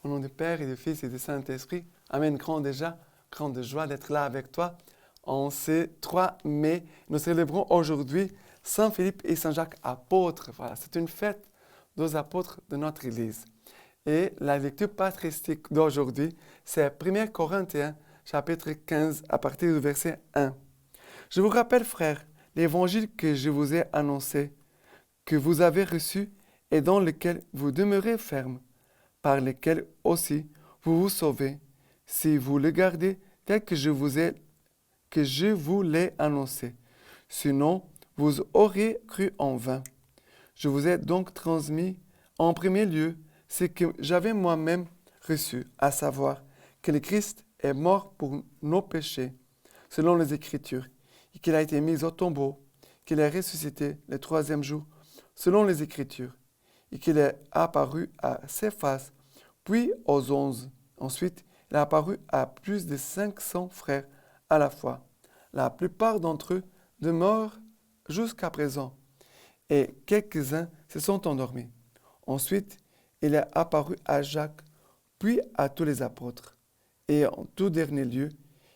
Au nom du Père et du Fils et du Saint-Esprit. Amen. Grande joie d'être là avec toi. En ce 3 mai, nous célébrons aujourd'hui Saint Philippe et Saint Jacques apôtres. Voilà, c'est une fête des apôtres de notre Église. Et la lecture patristique d'aujourd'hui, c'est 1 Corinthiens, chapitre 15, à partir du verset 1. Je vous rappelle, frères, l'évangile que je vous ai annoncé, que vous avez reçu et dans lequel vous demeurez ferme, par lequel aussi vous vous sauvez, si vous le gardez tel que je vous l'ai annoncé. Sinon, vous auriez cru en vain. Je vous ai donc transmis en premier lieu ce que j'avais moi-même reçu, à savoir que le Christ est mort pour nos péchés, selon les Écritures, et qu'il a été mis au tombeau, qu'il est ressuscité le 3e jour, selon les Écritures, et qu'il est apparu à Céphas, puis aux 11. Ensuite, il est apparu à plus de 500 frères à la fois. La plupart d'entre eux demeurent jusqu'à présent, et quelques-uns se sont endormis. Ensuite, il est apparu à Jacques, puis à tous les apôtres. Et en tout dernier lieu,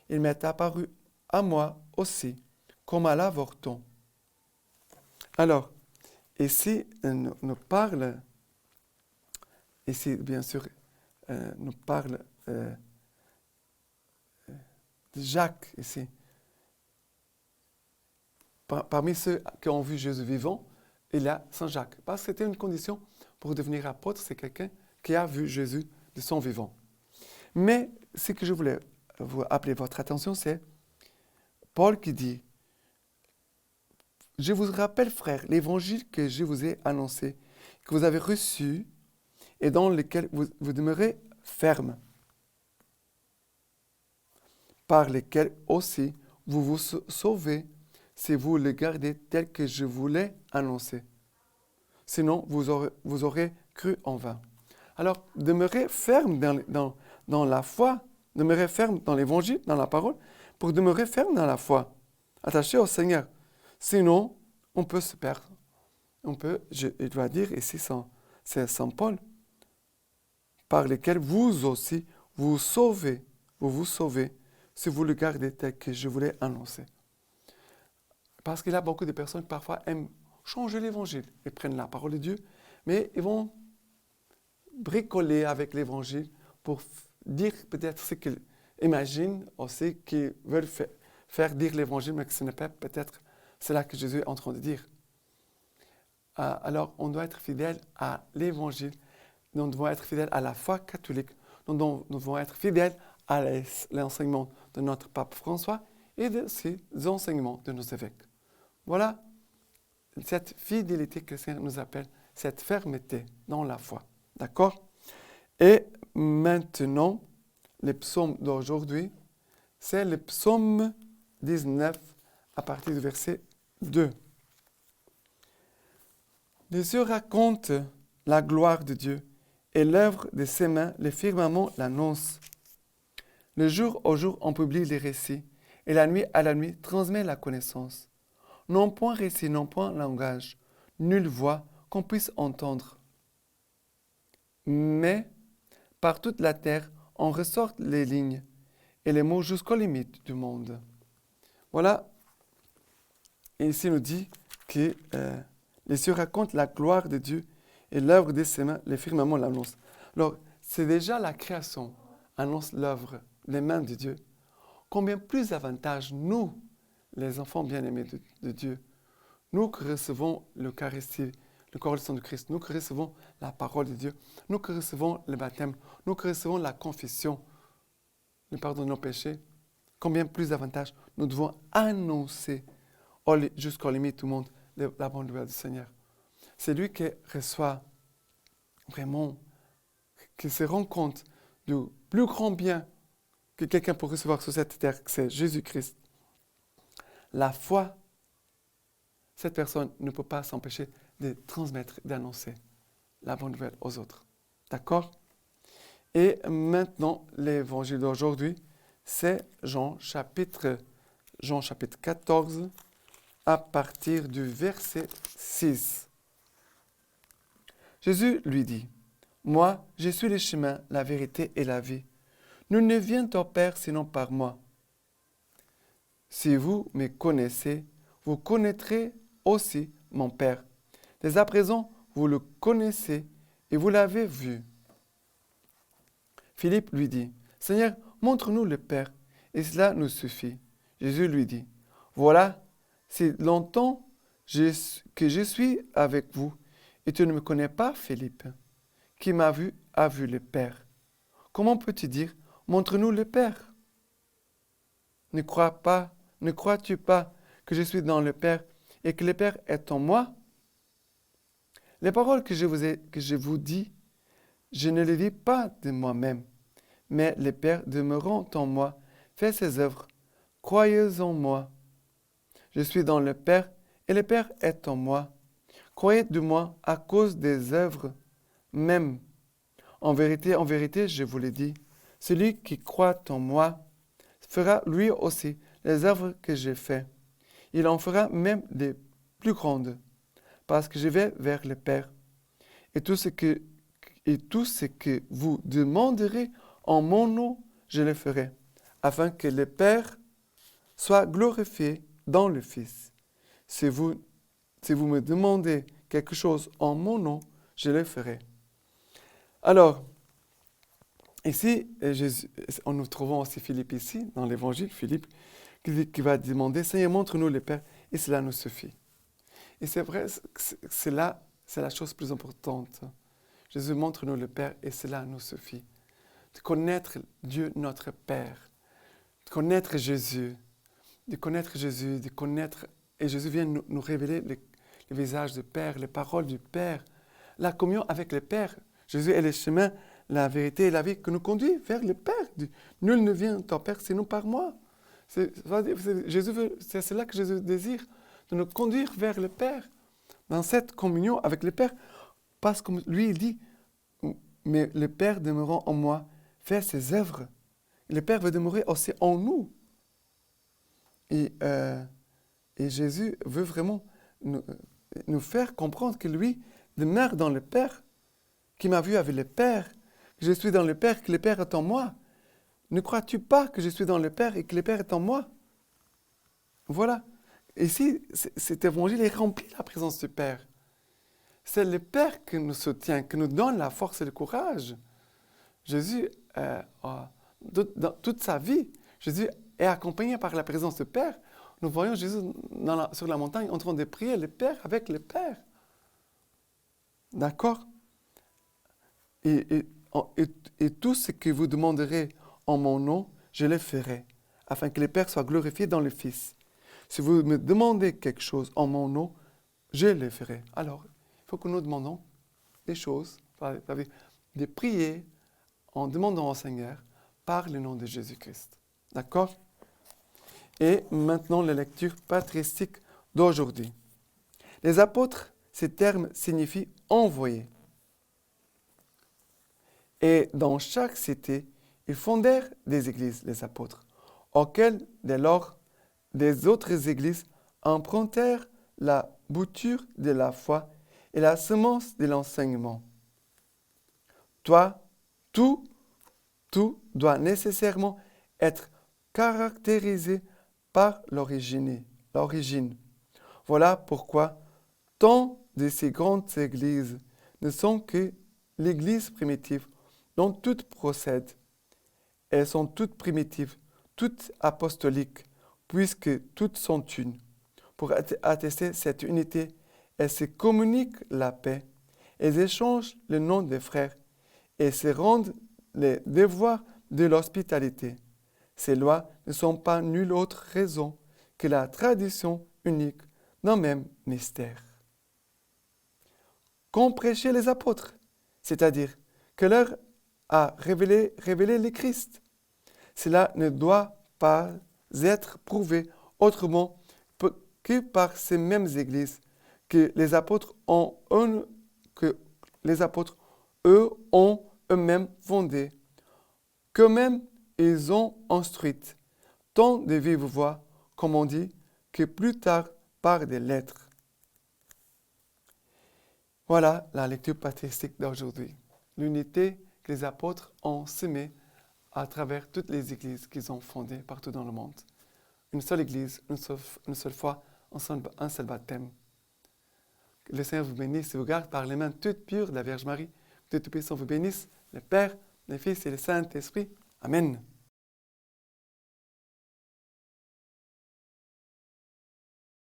il m'est apparu à moi aussi, comme à l'avorton. Alors, ici, nous parle, bien sûr, nous parle de Jacques, ici. Parmi ceux qui ont vu Jésus vivant, il y a Saint Jacques. Parce que c'était une condition pour devenir apôtre, c'est quelqu'un qui a vu Jésus de son vivant. Mais ce que je voulais vous appeler votre attention, c'est Paul qui dit « Je vous rappelle, frères, l'évangile que je vous ai annoncé, que vous avez reçu et dans lequel vous demeurez ferme, par lequel aussi vous vous sauvez si vous le gardez tel que je vous l'ai annoncé. Sinon, vous aurez cru en vain. » Alors, demeurez ferme dans la foi, demeurez ferme dans l'évangile, dans la parole, pour demeurer ferme dans la foi, attaché au Seigneur. Sinon, on peut se perdre. Je dois dire ici, c'est Saint Paul, par lesquels vous aussi vous vous sauvez, si vous le gardez tel que je vous l'ai annoncé. Parce qu'il y a beaucoup de personnes qui parfois aiment changer l'évangile. Ils prennent la parole de Dieu, mais ils vont bricoler avec l'évangile pour dire peut-être ce qu'ils imaginent aussi qu'ils veulent faire dire l'évangile, mais que ce n'est pas peut-être cela que Jésus est en train de dire. Alors, on doit être fidèle à l'évangile, nous devons être fidèles à la foi catholique, nous devons être fidèles à l'enseignement de notre pape François et des enseignements de nos évêques. Voilà cette fidélité que le Seigneur nous appelle, cette fermeté dans la foi. D'accord? Et maintenant, le psaume d'aujourd'hui, c'est le psaume 19 à partir du verset 2. Les cieux racontent la gloire de Dieu et l'œuvre de ses mains, le firmament l'annonce. Le jour au jour, on publie les récits et la nuit à la nuit transmet la connaissance. Non point récit, non point langage, nulle voix qu'on puisse entendre. Mais par toute la terre, on ressort les lignes et les mots jusqu'aux limites du monde. Voilà. Et ici, nous dit que les cieux racontent la gloire de Dieu et l'œuvre de ses mains, les firmaments l'annoncent. Alors, c'est déjà la création annonce l'œuvre, les mains de Dieu. Combien plus d'avantages, nous, les enfants bien-aimés de Dieu, nous qui recevons l'Eucharistie, le corps et le sang de Christ, nous qui recevons la parole de Dieu, nous qui recevons le baptême, nous qui recevons la confession, le pardon de nos péchés, combien plus d'avantages nous devons annoncer jusqu'aux limites du monde la bonne nouvelle du Seigneur. C'est lui qui reçoit vraiment, qui se rend compte du plus grand bien que quelqu'un peut recevoir sur cette terre, que c'est Jésus-Christ. La foi, cette personne ne peut pas s'empêcher de transmettre, d'annoncer la bonne nouvelle aux autres. D'accord? Et maintenant, l'évangile d'aujourd'hui, c'est Jean chapitre 14, à partir du verset 6. Jésus lui dit, Moi, je suis le chemin, la vérité et la vie. Nul ne vient au Père sinon par moi. Si vous me connaissez, vous connaîtrez aussi mon Père. Dès à présent, vous le connaissez et vous l'avez vu. Philippe lui dit, Seigneur, montre-nous le Père, et cela nous suffit. Jésus lui dit, voilà, c'est longtemps que je suis avec vous, et tu ne me connais pas, Philippe. Qui m'a vu a vu le Père. Comment peux-tu dire, montre-nous le Père? Ne crois-tu pas que je suis dans le Père et que le Père est en moi? Les paroles que je vous dis, je ne les dis pas de moi-même, mais le Père demeurant en moi fait ses œuvres. Croyez en moi. Je suis dans le Père et le Père est en moi. Croyez de moi à cause des œuvres même. En vérité, je vous le dis, celui qui croit en moi fera lui aussi les œuvres que j'ai faites. Il en fera même les plus grandes, parce que je vais vers le Père. Et tout ce que vous demanderez en mon nom, je le ferai, afin que le Père soit glorifié dans le Fils. Si vous me demandez quelque chose en mon nom, je le ferai. Alors, ici, nous trouvons aussi Philippe ici, dans l'Évangile, Philippe, qui va demander, Seigneur, montre-nous le Père, et cela nous suffit. Et c'est vrai, c'est la chose plus importante. Jésus, montre-nous le Père, et cela nous suffit. De connaître Dieu, notre Père, de connaître Jésus, et Jésus vient nous révéler le visage du Père, les paroles du Père, la communion avec le Père. Jésus est le chemin, la vérité et la vie qui nous conduit vers le Père. Nul ne vient au Père sinon par moi. C'est là que Jésus désire, de nous conduire vers le Père, dans cette communion avec le Père. Parce que lui, il dit, mais le Père demeurant en moi, fait ses œuvres. Le Père veut demeurer aussi en nous. Et Jésus veut vraiment nous faire comprendre que lui demeure dans le Père, qui m'a vu avec le Père, que je suis dans le Père, que le Père est en moi. Ne crois-tu pas que je suis dans le Père et que le Père est en moi? Voilà. Ici, cet évangile est rempli de la présence du Père. C'est le Père qui nous soutient, qui nous donne la force et le courage. Jésus, dans toute sa vie, Jésus est accompagné par la présence du Père. Nous voyons Jésus sur la montagne en train de prier le Père avec le Père. D'accord? Et tout ce que vous demanderez en mon nom, je le ferai, afin que le Père soit glorifié dans le Fils. Si vous me demandez quelque chose en mon nom, je le ferai. Alors, il faut que nous demandons des choses, de prier en demandant au Seigneur par le nom de Jésus-Christ. D'accord? Et maintenant, la lecture patristique d'aujourd'hui. Les apôtres, ces termes signifient envoyer. Et dans chaque cité, ils fondèrent des églises, les apôtres, auxquelles, dès lors, des autres églises empruntèrent la bouture de la foi et la semence de l'enseignement. Tout doit nécessairement être caractérisé par l'origine. Voilà pourquoi tant de ces grandes églises ne sont que l'église primitive dont toutes procèdent. Elles sont toutes primitives, toutes apostoliques, puisque toutes sont une. Pour attester cette unité, elles se communiquent la paix, elles échangent le nom des frères et se rendent les devoirs de l'hospitalité. Ces lois ne sont pas nulle autre raison que la tradition unique d'un même mystère. Qu'ont prêché les apôtres, c'est-à-dire que leur a révélé le Christ. Cela ne doit pas être prouvé autrement que par ces mêmes églises que les apôtres ont eux-mêmes fondées, qu'eux-mêmes ils ont instruites, tant de vive voix, comme on dit, que plus tard par des lettres. Voilà la lecture patristique d'aujourd'hui. l'unité que les apôtres ont semée à travers toutes les églises qu'ils ont fondées partout dans le monde. Une seule église, une seule foi, un seul baptême. Que le Seigneur vous bénisse et vous garde par les mains toutes pures de la Vierge Marie. Que Dieu Tout-Puissant vous bénisse, le Père, le Fils et le Saint-Esprit. Amen.